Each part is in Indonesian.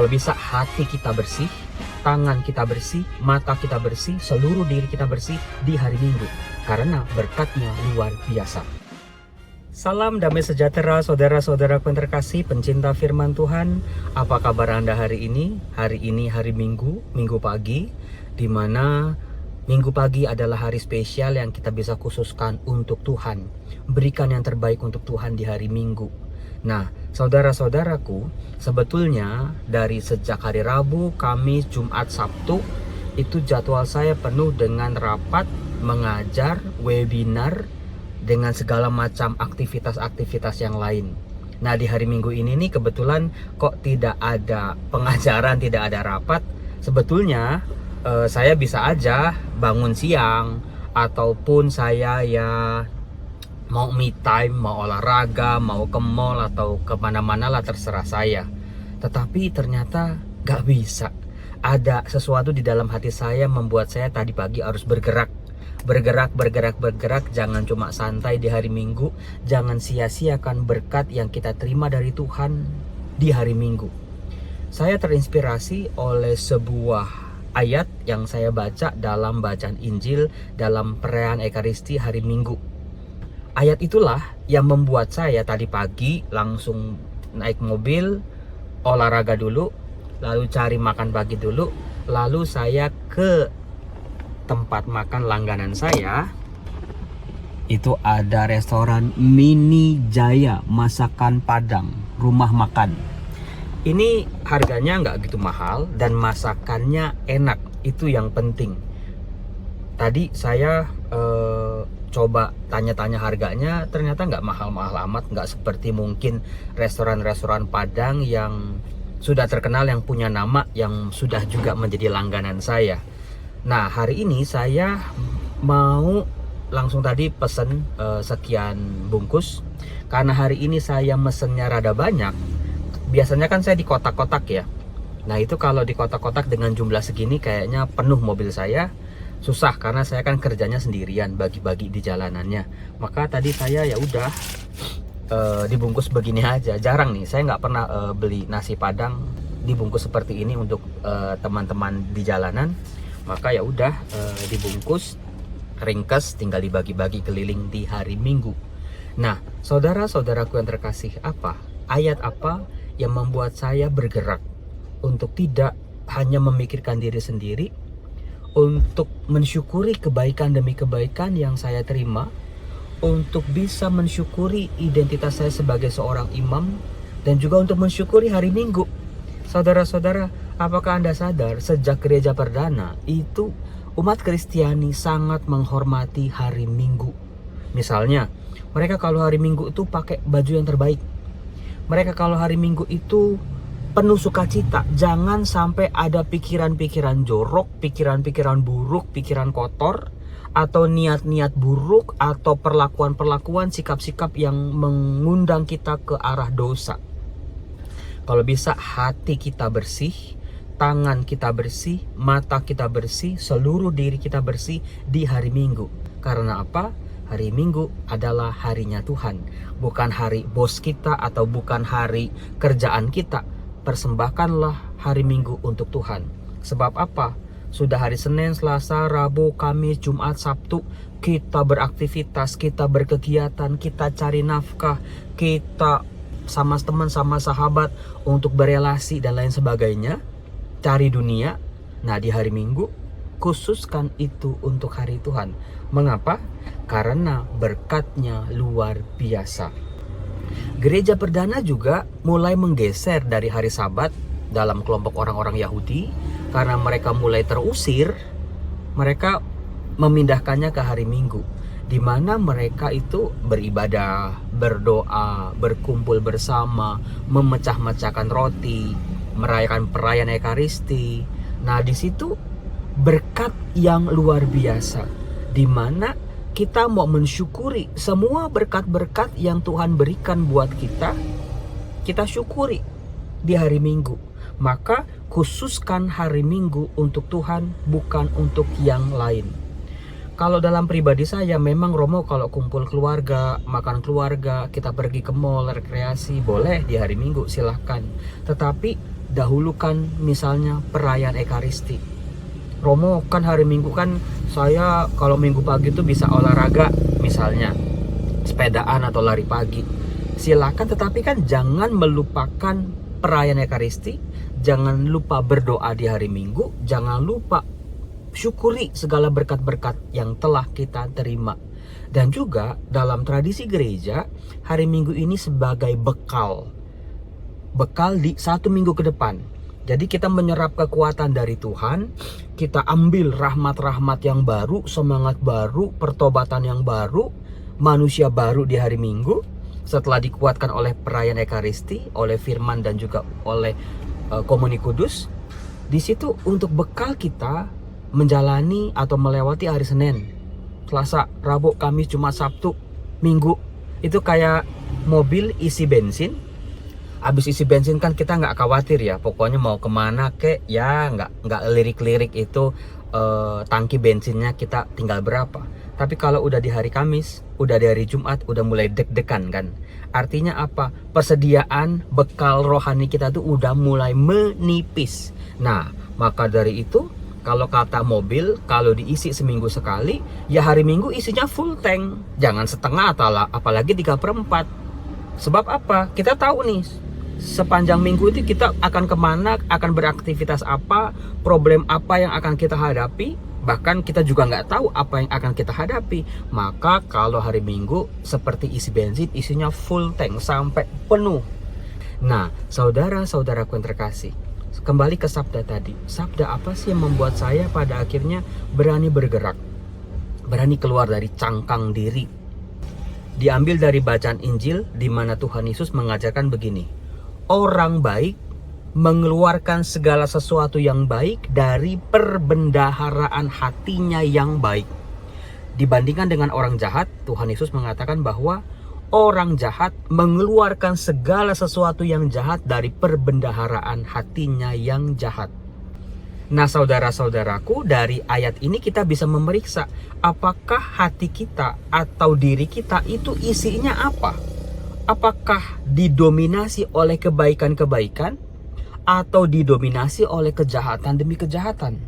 Kalau bisa hati kita bersih, tangan kita bersih, mata kita bersih, seluruh diri kita bersih di hari Minggu. Karena berkatnya luar biasa. Salam damai sejahtera saudara-saudaraku yang terkasih, pencinta firman Tuhan. Apa kabar Anda hari ini? Hari ini hari Minggu, Minggu pagi, di mana Minggu pagi adalah hari spesial yang kita bisa khususkan untuk Tuhan. Berikan yang terbaik untuk Tuhan di hari Minggu. Nah, saudara-saudaraku, sebetulnya dari sejak hari Rabu, Kamis, Jumat, Sabtu, itu jadwal saya penuh dengan rapat, mengajar, webinar, dengan segala macam aktivitas-aktivitas yang lain. Nah, di hari Minggu ini nih kebetulan kok tidak ada pengajaran, tidak ada rapat. Sebetulnya saya bisa aja bangun siang, ataupun saya mau me time, mau olahraga, mau ke mall atau kemana-mana lah, terserah saya. Tetapi ternyata gak bisa. Ada sesuatu di dalam hati saya membuat saya tadi pagi harus bergerak. Bergerak. Jangan cuma santai di hari Minggu. Jangan sia-siakan berkat yang kita terima dari Tuhan di hari Minggu. Saya terinspirasi oleh sebuah ayat yang saya baca dalam bacaan Injil dalam perayaan Ekaristi hari Minggu. Ayat itulah yang membuat saya tadi pagi langsung naik mobil, olahraga dulu, lalu cari makan pagi dulu, lalu saya ke tempat makan langganan saya. Itu ada restoran Mini Jaya Masakan Padang, rumah makan. Ini harganya nggak gitu mahal dan masakannya enak, itu yang penting. Tadi saya coba tanya-tanya harganya, ternyata nggak mahal-mahal amat, nggak seperti mungkin restoran-restoran Padang yang sudah terkenal, yang punya nama, yang sudah juga menjadi langganan saya. Nah, hari ini saya mau langsung tadi pesen sekian bungkus, karena hari ini saya mesennya rada banyak. Biasanya kan saya di kotak-kotak ya. Nah, itu kalau di kotak-kotak dengan jumlah segini kayaknya penuh mobil saya. Susah karena saya kan kerjanya sendirian, bagi-bagi di jalanannya. Maka tadi saya ya udah dibungkus begini aja. Jarang nih, saya nggak pernah beli nasi Padang dibungkus seperti ini untuk teman-teman di jalanan. Maka ya udah dibungkus, ringkes, tinggal dibagi-bagi keliling di hari Minggu. Nah, saudara-saudaraku yang terkasih, ayat apa yang membuat saya bergerak untuk tidak hanya memikirkan diri sendiri, untuk mensyukuri kebaikan demi kebaikan yang saya terima, untuk bisa mensyukuri identitas saya sebagai seorang imam, dan juga untuk mensyukuri hari Minggu. Saudara-saudara, apakah Anda sadar sejak gereja perdana itu umat Kristiani sangat menghormati hari Minggu? Misalnya, mereka kalau hari Minggu itu pakai baju yang terbaik. Mereka kalau hari Minggu itu penuh sukacita. Jangan sampai ada pikiran-pikiran jorok, pikiran-pikiran buruk, pikiran kotor, atau niat-niat buruk, atau perlakuan-perlakuan, sikap-sikap yang mengundang kita ke arah dosa. Kalau bisa hati kita bersih, tangan kita bersih, mata kita bersih, seluruh diri kita bersih di hari Minggu. Karena apa? Hari Minggu adalah harinya Tuhan. Bukan hari bos kita atau bukan hari kerjaan kita. Persembahkanlah hari Minggu untuk Tuhan. Sebab apa? Sudah hari Senin, Selasa, Rabu, Kamis, Jumat, Sabtu, kita beraktivitas, kita berkegiatan, kita cari nafkah, kita sama teman, sama sahabat untuk berelasi dan lain sebagainya, cari dunia. Nah, di hari Minggu khususkan itu untuk hari Tuhan. Mengapa? Karena berkatnya luar biasa. Gereja perdana juga mulai menggeser dari hari Sabat dalam kelompok orang-orang Yahudi, karena mereka mulai terusir. Mereka memindahkannya ke hari Minggu, di mana mereka itu beribadah, berdoa, berkumpul bersama, memecah-mecahkan roti, merayakan perayaan Ekaristi. Nah, di situ berkat yang luar biasa, di mana kita mau mensyukuri semua berkat-berkat yang Tuhan berikan buat kita. Kita syukuri di hari Minggu. Maka khususkan hari Minggu untuk Tuhan, bukan untuk yang lain. Kalau dalam pribadi saya, memang Romo kalau kumpul keluarga, makan keluarga, kita pergi ke mall, rekreasi, boleh di hari Minggu, silahkan. Tetapi dahulukan misalnya perayaan Ekaristi. Romo, kan hari Minggu kan saya kalau Minggu pagi itu bisa olahraga, misalnya sepedaan atau lari pagi. Silakan, tetapi kan jangan melupakan perayaan Ekaristi, jangan lupa berdoa di hari Minggu, jangan lupa syukuri segala berkat-berkat yang telah kita terima. Dan juga dalam tradisi gereja, hari Minggu ini sebagai bekal di 1 minggu ke depan. Jadi kita menyerap kekuatan dari Tuhan, kita ambil rahmat-rahmat yang baru, semangat baru, pertobatan yang baru, manusia baru di hari Minggu, setelah dikuatkan oleh perayaan Ekaristi, oleh firman dan juga oleh komuni kudus. Di situ untuk bekal kita menjalani atau melewati hari Senin, Selasa, Rabu, Kamis, Jumat, Sabtu, Minggu. Itu kayak mobil isi bensin. Habis isi bensin kan kita nggak khawatir ya, pokoknya mau kemana kek ya, nggak lirik-lirik itu tangki bensinnya kita tinggal berapa. Tapi kalau udah di hari Kamis, udah di hari Jumat, udah mulai deg-degan kan. Artinya apa? Persediaan bekal rohani kita tuh udah mulai menipis. Nah, maka dari itu kalau kata mobil, kalau diisi seminggu sekali, ya hari Minggu isinya full tank. Jangan setengah atau apalagi 3/4. Sebab apa? Kita tahu nih, sepanjang minggu itu kita akan kemana, akan beraktivitas apa, problem apa yang akan kita hadapi. Bahkan kita juga nggak tahu apa yang akan kita hadapi. Maka kalau hari Minggu seperti isi bensin, isinya full tank sampai penuh. Nah, saudara-saudaraku yang terkasih, kembali ke sabda tadi. Sabda apa sih yang membuat saya pada akhirnya berani bergerak, berani keluar dari cangkang diri? Diambil dari bacaan Injil di mana Tuhan Yesus mengajarkan begini. Orang baik mengeluarkan segala sesuatu yang baik dari perbendaharaan hatinya yang baik. Dibandingkan dengan orang jahat, Tuhan Yesus mengatakan bahwa orang jahat mengeluarkan segala sesuatu yang jahat dari perbendaharaan hatinya yang jahat. Nah, saudara-saudaraku, dari ayat ini kita bisa memeriksa apakah hati kita atau diri kita itu isinya apa? Apakah didominasi oleh kebaikan-kebaikan atau didominasi oleh kejahatan demi kejahatan?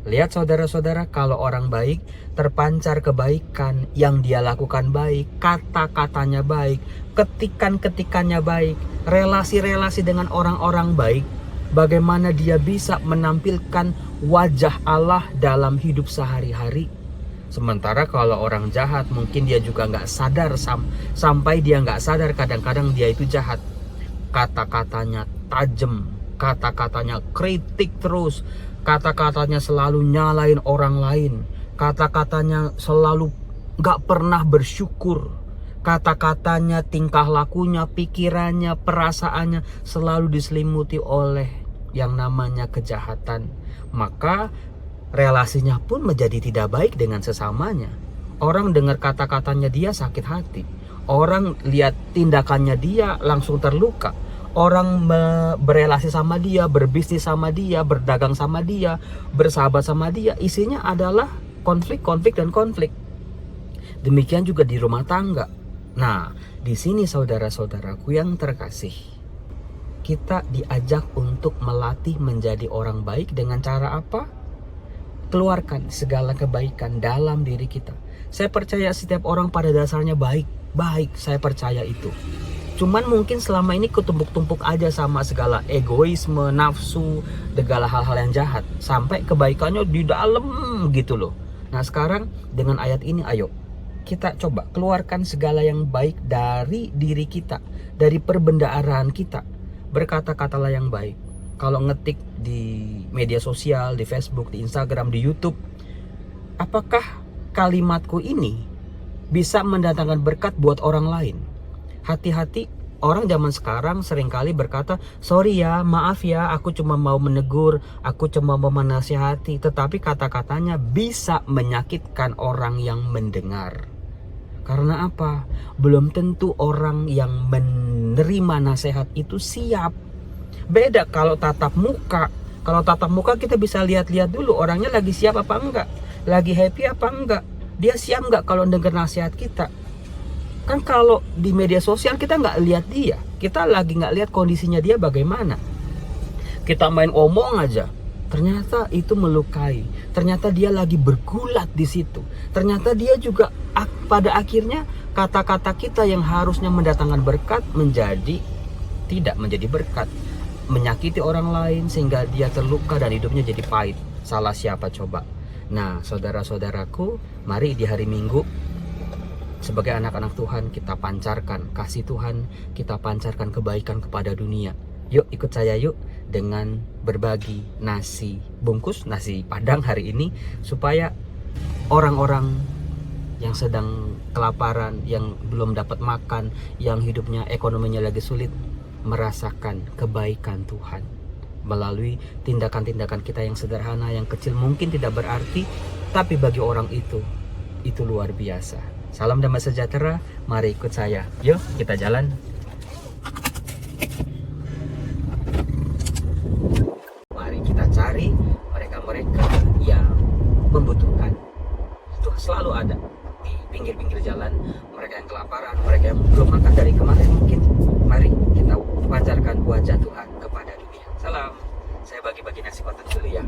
Lihat saudara-saudara, kalau orang baik terpancar kebaikan, yang dia lakukan baik, kata-katanya baik, ketikan-ketikannya baik, relasi-relasi dengan orang-orang baik, bagaimana dia bisa menampilkan wajah Allah dalam hidup sehari-hari. Sementara kalau orang jahat mungkin dia juga nggak sadar, sampai dia nggak sadar kadang-kadang dia itu jahat. Kata-katanya tajam, kata-katanya kritik terus, kata-katanya selalu nyalain orang lain, kata-katanya selalu nggak pernah bersyukur, kata-katanya, tingkah lakunya, pikirannya, perasaannya selalu diselimuti oleh yang namanya kejahatan. Maka relasinya pun menjadi tidak baik dengan sesamanya. Orang dengar kata-katanya dia sakit hati. Orang lihat tindakannya dia langsung terluka. Orang berelasi sama dia, berbisnis sama dia, berdagang sama dia, bersahabat sama dia, isinya adalah konflik dan konflik. Demikian juga di rumah tangga. Nah, di sini saudara-saudaraku yang terkasih, kita diajak untuk melatih menjadi orang baik dengan cara apa? Keluarkan segala kebaikan dalam diri kita. Saya percaya setiap orang pada dasarnya baik, saya percaya itu. Cuman mungkin selama ini ketumpuk-tumpuk aja sama segala egoisme, nafsu, segala hal-hal yang jahat, sampai kebaikannya di dalam gitu loh. Nah, sekarang dengan ayat ini, ayo kita coba keluarkan segala yang baik dari diri kita, dari perbendaharaan kita. Berkata-katalah yang baik. Kalau ngetik di media sosial, di Facebook, di Instagram, di YouTube, apakah kalimatku ini bisa mendatangkan berkat buat orang lain? Hati-hati, orang zaman sekarang seringkali berkata, sorry ya, maaf ya, aku cuma mau menegur, aku cuma mau menasihati. Tetapi kata-katanya bisa menyakitkan orang yang mendengar. Karena apa? Belum tentu orang yang menerima nasihat itu siap. Beda kalau tatap muka. Kalau tatap muka kita bisa lihat-lihat dulu orangnya lagi siap apa enggak, lagi happy apa enggak, dia siap enggak kalau dengar nasihat kita. Kan kalau di media sosial kita nggak lihat dia, kita lagi nggak lihat kondisinya dia bagaimana. kita main omong aja, ternyata itu melukai. Ternyata dia lagi bergulat di situ. Ternyata dia juga pada akhirnya kata-kata kita yang harusnya mendatangkan berkat menjadi tidak menjadi berkat, menyakiti orang lain sehingga dia terluka dan hidupnya jadi pahit. Salah siapa coba? Nah, saudara-saudaraku, mari di hari Minggu sebagai anak-anak Tuhan kita pancarkan kasih Tuhan, kita pancarkan kebaikan kepada dunia. Yuk ikut saya yuk dengan berbagi nasi bungkus, nasi Padang hari ini, supaya orang-orang yang sedang kelaparan, yang belum dapat makan, yang hidupnya ekonominya lagi sulit, merasakan kebaikan Tuhan melalui tindakan-tindakan kita yang sederhana, yang kecil, mungkin tidak berarti, tapi bagi orang itu luar biasa. Salam damai sejahtera, mari ikut saya. Yuk kita jalan. Mari kita cari mereka-mereka yang membutuhkan. Itu selalu ada di pinggir-pinggir jalan, mereka yang kelaparan, mereka yang belum makan dari kemarin mungkin. Mari kita pancarkan wajah Tuhan kepada dunia. Salam. Saya bagi-bagi nasi kotak dulu ya.